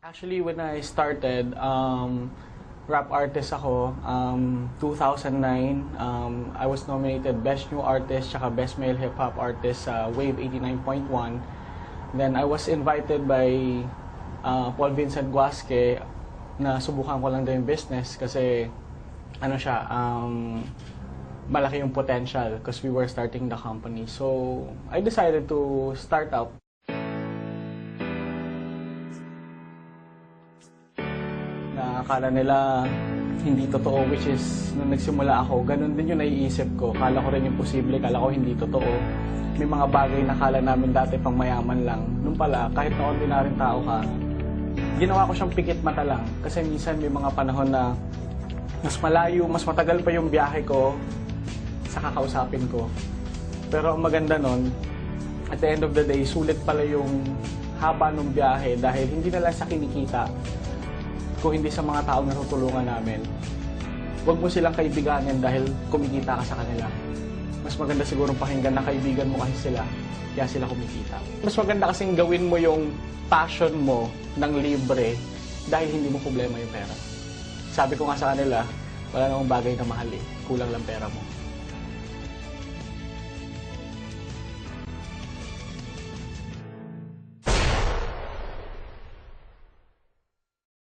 Actually, when I started, rap artist ako, 2009. I was nominated Best New Artist tsaka Best Male Hip Hop Artist sa Wave 89.1. Then I was invited by Paul Vincent Guasque na subukan ko lang din yung business kasi ano siya, malaki yung potential because we were starting the company. So I decided to start up. Na akala nila hindi totoo, which is nung nagsimula ako, ganun din yung naiisip ko. Kala ko rin yung posible, kala ko hindi totoo. May mga bagay na kala namin dati pang mayaman lang. Nung pala, kahit na ordinaryong tao ka, ginawa ko siyang pikit mata lang. Kasi minsan may mga panahon na mas malayo, mas matagal pa yung biyahe ko sa kakausapin ko. Pero ang maganda nun, at the end of the day, sulit pala yung haba ng biyahe dahil hindi na lang sa kinikita, kung hindi sa mga taong natutulungan namin. Huwag mo silang kaibiganin dahil kumikita ka sa kanila. Mas maganda siguro pakinggan na kaibigan mo kasi sila, kaya sila kumikita. Mas maganda kasing gawin mo yung passion mo ng libre dahil hindi mo problema yung pera. Sabi ko nga sa kanila, wala namang bagay na mahal eh, kulang lang pera mo.